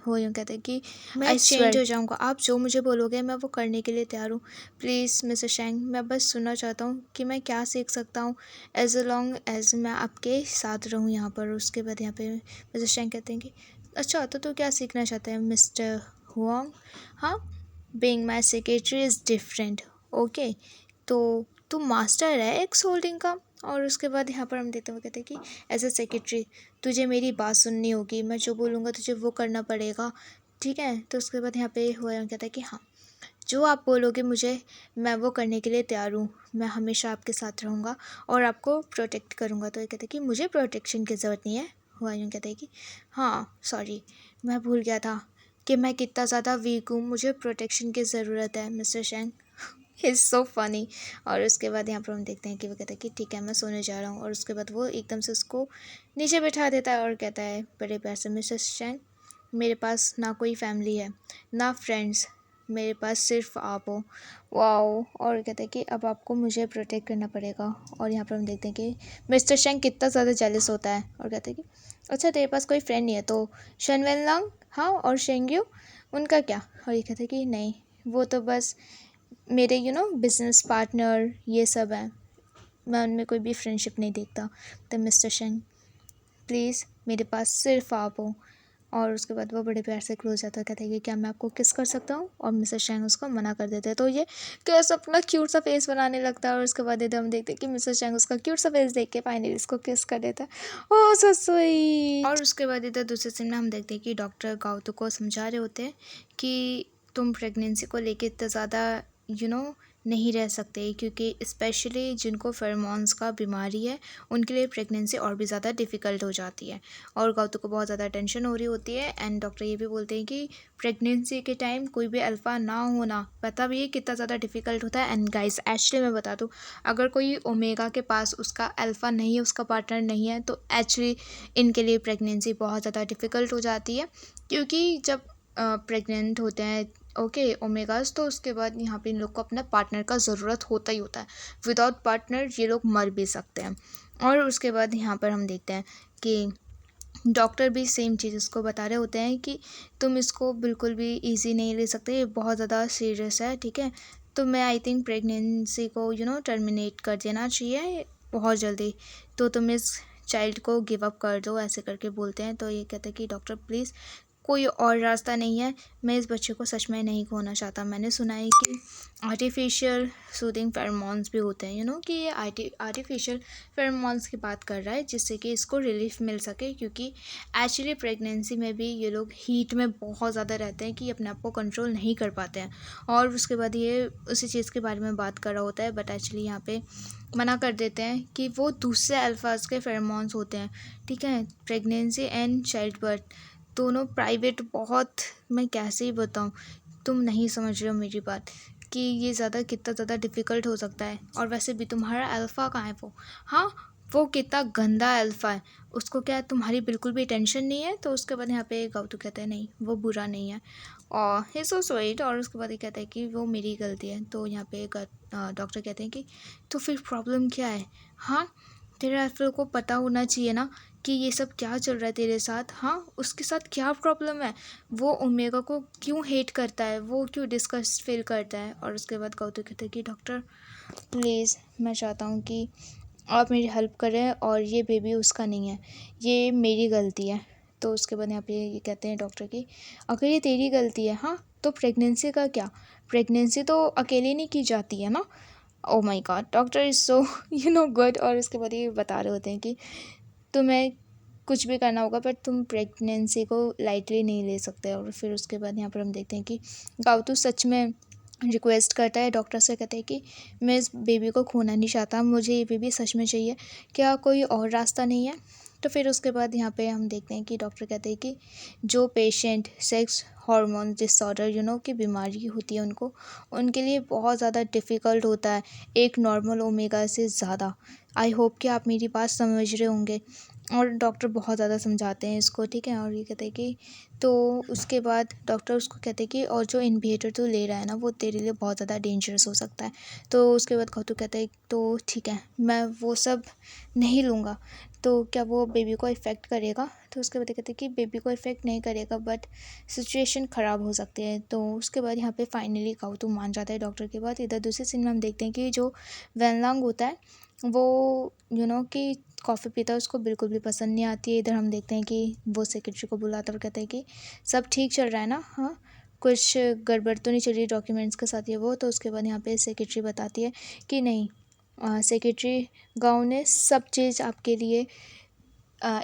हो यूँ कहते हैं कि मैं चेंज हो जाऊँगा, आप जो मुझे बोलोगे मैं वो करने के लिए तैयार हूँ। प्लीज़ मिस्टर शेंग, मैं बस सुनना चाहता हूँ कि मैं क्या सीख सकता हूँ एज लॉन्ग एज मैं आपके साथ रहूँ यहाँ पर। उसके बाद यहाँ पे मिस्टर शेंग कहते हैं कि अच्छा, तो तू क्या सीखना चाहता है मिस्टर हुआंग? हाँ, being my secretary is different, okay. तो तू मास्टर है एक्स होल्डिंग का। और उसके बाद यहाँ पर हम देखते हुए कहते हैं कि एज ए सेक्रेटरी तुझे मेरी बात सुननी होगी, मैं जो बोलूँगा तुझे वो करना पड़ेगा, ठीक है। तो उसके बाद यहाँ पे हुआ कहता है कि हाँ, जो आप बोलोगे मुझे, मैं वो करने के लिए तैयार हूँ। मैं हमेशा आपके साथ रहूँगा और आपको प्रोटेक्ट करूँगा। तो ये कहते हैं कि मुझे प्रोटेक्शन की ज़रूरत नहीं है। हुआ यूँ कहते हैं कि हाँ सॉरी, मैं भूल गया था कि मैं कितना ज़्यादा वीक हूँ, मुझे प्रोटेक्शन की ज़रूरत है मिस्टर शेंग। Is so funny. और उसके बाद यहाँ पर हम देखते हैं कि वो कहता है कि ठीक है मैं सोने जा रहा हूँ। और उसके बाद वो एकदम से उसको नीचे बैठा देता है और कहता है बड़े प्यार से, मिस्टर शेंग, मेरे पास ना कोई फैमिली है ना फ्रेंड्स, मेरे पास सिर्फ आप हो। वाओ। और कहते हैं कि अब आपको मुझे प्रोटेक्ट करना पड़ेगा। और यहाँ पर हम देखते हैं कि मिस्टर शेंग कितना ज़्यादा जेलस होता है और कहते हैं कि अच्छा तेरे पास कोई फ्रेंड नहीं है तो शनवेन लॉन्ग, हाँ, और शेंग्यू, उनका क्या? और ये कहते हैं कि नहीं, वो तो बस मेरे बिजनेस पार्टनर ये सब हैं, मैं उनमें कोई भी फ्रेंडशिप नहीं देखता। तो मिस्टर शेंग प्लीज़, मेरे पास सिर्फ आप हो। और उसके बाद वो बड़े प्यार से क्लोज जाता है, कहते हैं कि क्या मैं आपको किस कर सकता हूँ? और मिस्टर शेंग उसको मना कर देते हैं। तो ये कैसे अपना क्यूट सा फेस बनाने लगता है और उसके बाद हम देखते हैं कि मिस्टर शेंग उसका क्यूट सा फेस देख के फाइनली इसको किस कर देता है। ओह सो स्वीट। और उसके बाद इधर दूसरे सीन में हम देखते हैं कि डॉक्टर गाउतू को समझा रहे होते हैं कि तुम प्रेगनेंसी को लेके इतना ज़्यादा नहीं रह सकते, क्योंकि स्पेशली जिनको फेरोमोन्स का बीमारी है उनके लिए प्रेगनेंसी और भी ज़्यादा डिफ़िकल्ट हो जाती है। और गाउतू को बहुत ज़्यादा टेंशन हो रही होती है। एंड डॉक्टर ये भी बोलते हैं कि प्रेगनेंसी के टाइम कोई भी अल्फ़ा ना होना, पता भी है कितना ज़्यादा डिफ़िकल्ट होता है। एंड गाइस एक्चुअली मैं बता दूँ, अगर कोई ओमेगा के पास उसका अल्फ़ा नहीं है, उसका पार्टनर नहीं है, तो एक्चुअली इनके लिए प्रेगनेंसी बहुत ज़्यादा डिफ़िकल्ट हो जाती है। क्योंकि जब प्रेग्नेंट होते हैं ओके ओमेगास, तो उसके बाद यहाँ पे इन लोग को अपना पार्टनर का ज़रूरत होता ही होता है। विदाउट पार्टनर ये लोग मर भी सकते हैं। और उसके बाद यहाँ पर हम देखते हैं कि डॉक्टर भी सेम चीज़ इसको बता रहे होते हैं कि तुम इसको बिल्कुल भी इजी नहीं ले सकते, ये बहुत ज़्यादा सीरियस है, ठीक है। तो मैं आई थिंक प्रेगनेंसी को टर्मिनेट कर देना चाहिए बहुत जल्दी। तो तुम इस चाइल्ड को गिव अप कर दो, ऐसे करके बोलते हैं। तो ये कहते हैं कि डॉक्टर प्लीज़, कोई और रास्ता नहीं है, मैं इस बच्चे को सच में नहीं खोना चाहता। मैंने सुना है कि आर्टिफिशियल सूदिंग फेरोमोन्स भी होते हैं, कि ये आर्टिफिशियल फेरोमोन्स की बात कर रहा है जिससे कि इसको रिलीफ मिल सके। क्योंकि एक्चुअली प्रेगनेंसी में भी ये लोग हीट में बहुत ज़्यादा रहते हैं कि अपने आप को कंट्रोल नहीं कर पाते हैं। और उसके बाद ये उसी चीज़ के बारे में बात कर रहा होता है, बट एक्चुअली यहाँ पे मना कर देते हैं कि वो दूसरे अल्फाज के फेरोमोन्स होते हैं, ठीक है। प्रेगनेंसी एंड चाइल्ड बर्थ दोनों प्राइवेट, बहुत, मैं कैसे ही बताऊँ, तुम नहीं समझ रहे हो मेरी बात कि ये ज़्यादा कितना ज़्यादा डिफ़िकल्ट हो सकता है। और वैसे भी तुम्हारा अल्फ़ा कहाँ है वो? हाँ, वो कितना गंदा अल्फ़ा है, उसको क्या तुम्हारी बिल्कुल भी टेंशन नहीं है? तो उसके बाद यहाँ पे गाउतू कहते हैं नहीं, वो बुरा नहीं है और ही सो स्वीट। और उसके बाद ये कहता है कि वो मेरी गलती है। तो यहाँ पे डॉक्टर कहते हैं कि तो फिर प्रॉब्लम क्या है? हाँ, तेरे राइफल को पता होना चाहिए ना कि ये सब क्या चल रहा है तेरे साथ। हाँ, उसके साथ क्या प्रॉब्लम है, वो ओमेगा को क्यों हेट करता है, वो क्यों डिस्कस फील करता है। और उसके बाद गौतम कहते हैं कि डॉक्टर प्लीज़, मैं चाहता हूँ कि आप मेरी हेल्प करें और ये बेबी उसका नहीं है, ये मेरी गलती है। तो उसके बाद यहाँ पे ये कहते हैं डॉक्टर कि अगर ये तेरी गलती है, हाँ, तो प्रेगनेंसी का क्या? प्रेगनेंसी तो अकेले नहीं की जाती है ना। Oh my God, doctor is so good. और उसके बाद ये बता रहे होते हैं कि तुम्हें कुछ भी करना होगा पर तुम प्रेगनेंसी को लाइटली नहीं ले सकते। और फिर उसके बाद यहाँ पर हम देखते हैं कि गाउतू सच में रिक्वेस्ट करता है डॉक्टर से, कहते हैं कि मैं इस बेबी को खोना नहीं चाहता, मुझे ये बेबी सच में चाहिए, क्या कोई और रास्ता नहीं है? तो फिर उसके बाद यहाँ पे हम देखते हैं कि डॉक्टर कहते हैं कि जो पेशेंट सेक्स हार्मोन डिसऑर्डर की बीमारी होती है उनके लिए बहुत ज़्यादा डिफ़िकल्ट होता है एक नॉर्मल ओमेगा से ज़्यादा। आई होप कि आप मेरी बात समझ रहे होंगे। और डॉक्टर बहुत ज़्यादा समझाते हैं इसको, ठीक है। और ये कहते हैं कि तो उसके बाद डॉक्टर उसको कहते हैं कि और जो इनहेलेटर तू ले रहा है ना वो तेरे लिए बहुत ज़्यादा डेंजरस हो सकता है। तो उसके बाद गौतम कहता है तो ठीक है मैं वो सब नहीं लूँगा, तो क्या वो बेबी को इफ़ेक्ट करेगा? तो उसके बाद ये कहते हैं कि बेबी को इफ़ेक्ट नहीं करेगा बट सिचुएशन ख़राब हो सकती है। तो उसके बाद यहाँ पे फाइनली गौतम मान जाता है डॉक्टर के बाद। इधर दूसरे सीन में हम देखते हैं कि जो वेनलांग होता है वो कि कॉफ़ी पीता है, उसको बिल्कुल भी पसंद नहीं आती है। इधर हम देखते हैं कि वो सेक्रेटरी को बुलाता है और कहता है कि सब ठीक चल रहा है ना, हाँ कुछ गड़बड़ तो नहीं चल रही डॉक्यूमेंट्स के साथ ये वो। तो उसके बाद यहाँ पे सेक्रेटरी बताती है कि नहीं सेक्रेटरी गाँव ने सब चीज़ आपके लिए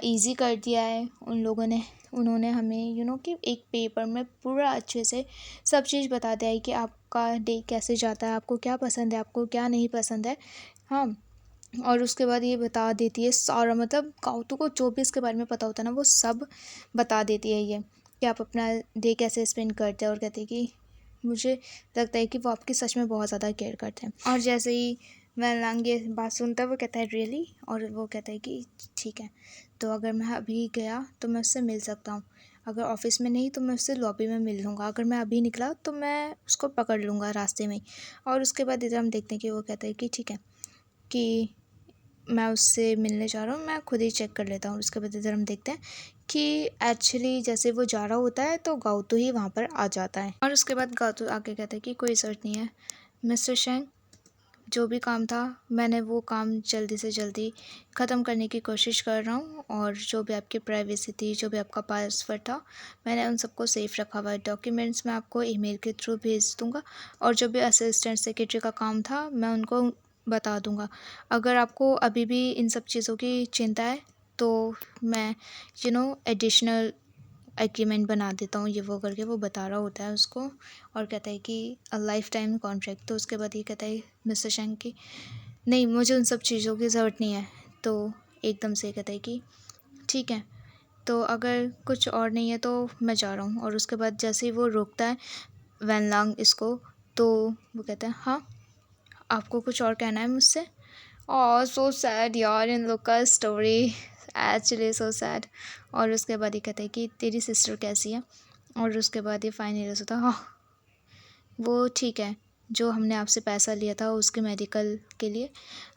ईज़ी कर दिया है। उन्होंने हमें कि एक पेपर में पूरा अच्छे से सब चीज़ बता दिया है कि आपका डे कैसे जाता है, आपको क्या पसंद है, आपको क्या नहीं पसंद है, हाँ। और उसके बाद ये बता देती है सारा, मतलब काउतू को जो भी इसके बारे में पता होता है ना वो सब बता देती है ये कि आप अपना डे कैसे स्पेंड करते हैं। और कहते हैं कि मुझे लगता है कि वो आपकी सच में बहुत ज़्यादा केयर करते हैं। और जैसे ही वैनलांग ये बात सुनता है वो कहता है रियली, और वो कहता है कि ठीक है तो अगर मैं अभी गया तो मैं उससे मिल सकता हूँ, अगर ऑफिस में नहीं तो मैं उससे लॉबी में मिल लूँगा, अगर मैं अभी निकला तो मैं उसको पकड़ लूँगा रास्ते में ही। और उसके बाद इधर हम देखते हैं कि वो कहता है कि ठीक है कि मैं उससे मिलने जा रहा हूँ, मैं खुद ही चेक कर लेता हूँ। उसके बाद इधर हम देखते हैं कि एक्चुअली जैसे वो जा रहा होता है तो गाउतू ही वहाँ पर आ जाता है। और उसके बाद गाउतू आके कहता है कि कोई ज़रूरत नहीं है मिस्टर शेंग, जो भी काम था मैंने वो काम जल्दी से जल्दी ख़त्म करने की कोशिश कर रहा हूँ, और जो भी आपकी प्राइवेसी थी, जो भी आपका पासवर्ड था, मैंने उन सबको सेफ रखा हुआ है। डॉक्यूमेंट्स मैं आपको ईमेल के थ्रू भेज दूँगा, और जो भी असिस्टेंट सेक्रेटरी का काम था मैं उनको बता दूँगा। अगर आपको अभी भी इन सब चीज़ों की चिंता है तो मैं एडिशनल एग्रीमेंट बना देता हूँ, ये वो करके वो बता रहा होता है उसको। और कहता है कि लाइफ टाइम कॉन्ट्रैक्ट। तो उसके बाद ये कहता है मिस्टर शेंग की नहीं मुझे उन सब चीज़ों की ज़रूरत नहीं है। तो एकदम से कहता है कि ठीक है तो अगर कुछ और नहीं है तो मैं जा रहा हूँ। और उसके बाद जैसे ही वो रोकता है वैनलांग इसको, तो वो कहता है हाँ आपको कुछ और कहना है मुझसे? सो सैड यार इन लोग का स्टोरी, एक्चुअली सो सैड। और उसके बाद ये कहते हैं कि तेरी सिस्टर कैसी है? और उसके बाद ये फाइनली होता है हाँ वो ठीक है, जो हमने आपसे पैसा लिया था उसके मेडिकल के लिए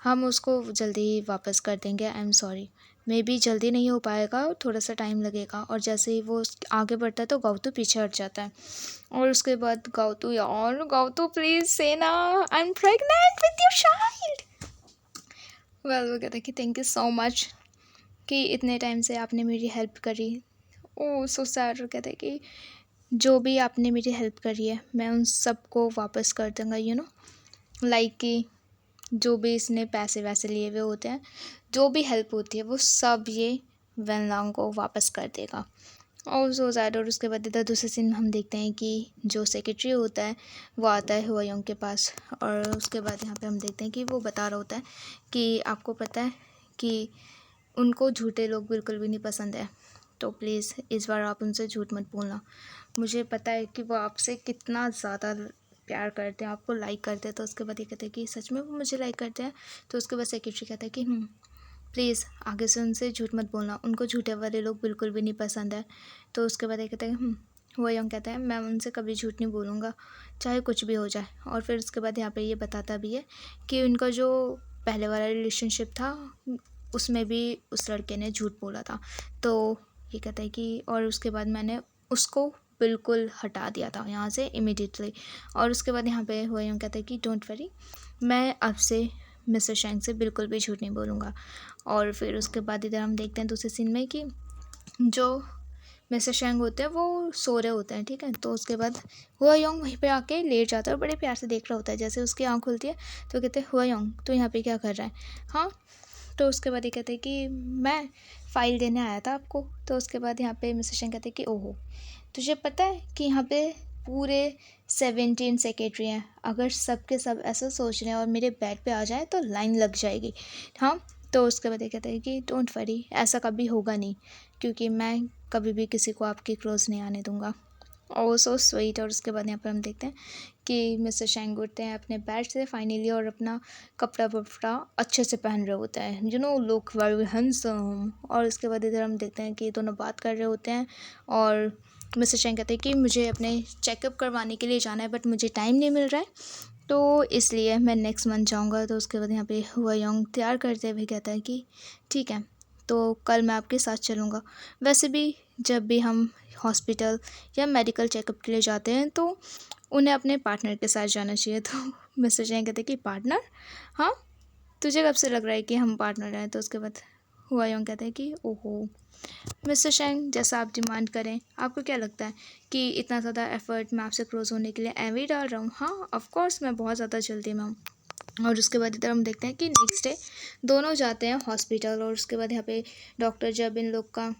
हम उसको जल्दी ही वापस कर देंगे। I am sorry, may be जल्दी नहीं हो पाएगा, थोड़ा सा टाइम लगेगा। और जैसे ही वो आगे बढ़ता है तो गाउतू पीछे हट जाता है। और उसके बाद गाउतू यार गाउतू प्लीज़ से ना I am pregnant with your child. Well वो कहता है कि थैंक यू सो मच कि इतने टाइम से आपने मेरी हेल्प करी। ओह सो सैड। कहते हैं कि जो भी आपने मेरी हेल्प करी है मैं उन सबको वापस कर दूँगा, लाइक कि जो भी इसने पैसे वैसे लिए हुए होते हैं, जो भी हेल्प होती है वो सब ये वैनलांग को वापस कर देगा। और सो सैड। और उसके बाद इधर दूसरे सीन में हम देखते हैं कि जो सेक्रेटरी होता है वो आता है हुआयोंग के पास। और उसके बाद यहाँ पे हम देखते हैं कि वो बता रहा होता है कि आपको पता है कि उनको झूठे लोग बिल्कुल भी नहीं पसंद है, तो प्लीज़ इस बार आप उनसे झूठ मत बोलना। मुझे पता है कि वो आपसे कितना ज़्यादा प्यार करते हैं, आपको लाइक करते हैं। तो उसके बाद ये कहते हैं कि सच में वो मुझे लाइक करते हैं? तो उसके बाद सेक्रेटरी कहता है कि प्लीज़ आगे से उनसे झूठ मत बोलना, उनको झूठे वाले लोग बिल्कुल भी नहीं पसंद है। तो उसके बाद ये कहते हैं वो यंग कहता है मैं उनसे कभी झूठ नहीं बोलूँगा चाहे कुछ भी हो जाए। और फिर उसके बाद यहाँ पे ये बताता भी है कि उनका जो पहले वाला रिलेशनशिप था उसमें भी उस लड़के ने झूठ बोला था। तो ये कहता है कि और उसके बाद मैंने उसको बिल्कुल हटा दिया था यहाँ से इमीडिएटली। और उसके बाद यहाँ पे वो यंग कहता है कि डोंट वरी, मैं आपसे मिस्टर शेंग से बिल्कुल भी झूठ नहीं बोलूँगा। और फिर उसके बाद इधर हम देखते हैं दूसरे सीन में कि जो मिस्टर शेंग होते हैं वो सो रहे होते हैं, ठीक है। तो उसके बाद हुआ योंग वहीं पे आके लेट जाता है और बड़े प्यार से देख रहा होता है। जैसे उसकी आँख खुलती है तो कहते हैं हुआ योंग तो यहाँ पे क्या कर रहा है? हाँ। तो उसके बाद ये कहते हैं कि मैं फ़ाइल देने आया था आपको। तो उसके बाद यहाँ पे मिस्टर शेंग कहते हैं कि ओहो तुझे पता है कि यहाँ पे पूरे 17 सेक्रेटरी हैं, अगर सब के सब ऐसा सोच रहे हैं और मेरे बेड पे आ जाए तो लाइन लग जाएगी, हाँ। तो उसके बाद ये कहते हैं कि डोंट वरी, ऐसा कभी होगा नहीं, क्योंकि मैं कभी भी किसी को आपके क्लोज़ नहीं आने दूँगा। ओह सो स्वीट। और उसके बाद यहाँ पर हम देखते हैं कि मिस्टर शेंग उठते हैं अपने बेड से फाइनली और अपना कपड़ा वपड़ा अच्छे से पहन रहे होते हैं, लुक वेरी हैंडसम। और उसके बाद इधर हम देखते हैं कि दोनों बात कर रहे होते हैं और मिस्टर शेंग कहते हैं कि मुझे अपने चेकअप करवाने के लिए जाना है बट मुझे टाइम नहीं मिल रहा है, तो इसलिए मैं नेक्स्ट मंथ जाऊँगा। तो उसके बाद यहाँ पे हुआ योंग तैयार करते हुए कहता है कि ठीक है, तो कल मैं आपके साथ चलूँगा। वैसे भी जब भी हम हॉस्पिटल या मेडिकल चेकअप के लिए जाते हैं तो उन्हें अपने पार्टनर के साथ जाना चाहिए। तो मिस्टर जैन कहते हैं कि पार्टनर, हाँ तुझे कब से लग रहा है कि हम पार्टनर हैं? तो उसके बाद हुआ योंग कहता है कि ओहो मिस्टर शेंग, जैसा आप डिमांड करें, आपको क्या लगता है कि इतना ज़्यादा एफर्ट मैं आपसे क्लोज होने के लिए एवं ही डाल रहा हूँ? हाँ ऑफ कोर्स मैं बहुत ज़्यादा जल्दी में हूँ। और उसके बाद इधर हम देखते हैं कि नेक्स्ट डे दोनों जाते हैं हॉस्पिटल। और उसके बाद यहाँ पे डॉक्टर जब इन लोग का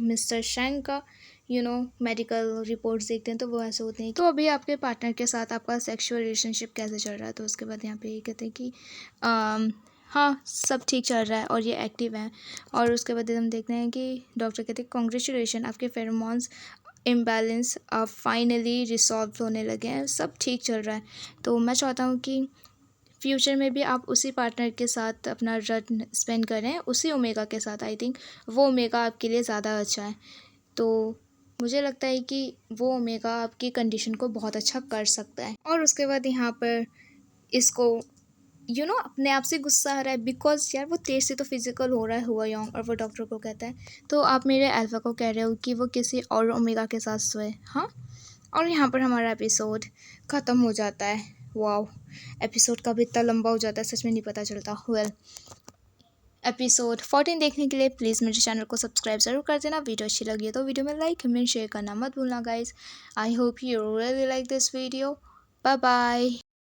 मिस्टर शेंग का मेडिकल रिपोर्ट्स देखते हैं तो वो ऐसे होते हैं, तो अभी आपके पार्टनर के साथ आपका सेक्सुअल रिलेशनशिप कैसे चल रहा है? तो उसके बाद यहाँ पे ये कहते हैं कि हाँ सब ठीक चल रहा है और ये एक्टिव है। और उसके बाद हम देखते हैं कि डॉक्टर कहते हैं कॉन्ग्रेचुलेशन, आपके फेरोमोन्स इम्बैलेंस अब फाइनली रिसॉल्व होने लगे हैं, सब ठीक चल रहा है। तो मैं चाहता हूँ कि फ्यूचर में भी आप उसी पार्टनर के साथ अपना रन स्पेंड करें, उसी ओमेगा के साथ। आई थिंक वो ओमेगा आपके लिए ज़्यादा अच्छा है। तो मुझे लगता है कि वो ओमेगा आपकी कंडीशन को बहुत अच्छा कर सकता है। और उसके बाद यहाँ पर इसको अपने आप से गुस्सा आ रहा है बिकॉज यार वो तेज से तो फिजिकल हो रहा है हुआ योंग। और वो डॉक्टर को कहता है तो आप मेरे अल्फा को कह रहे हो कि वो किसी और ओमेगा के साथ सोए? हाँ। और यहाँ पर हमारा एपिसोड ख़त्म हो जाता है। वाओ, एपिसोड कब इतना लंबा हो जाता है सच में नहीं पता चलता। वेल, एपिसोड 14 देखने के लिए प्लीज़ मेरे चैनल को सब्सक्राइब ज़रूर कर देना। वीडियो अच्छी लगी है तो वीडियो में लाइक कमेंट शेयर करना मत भूलना guys. I hope you really like this video. Bye bye.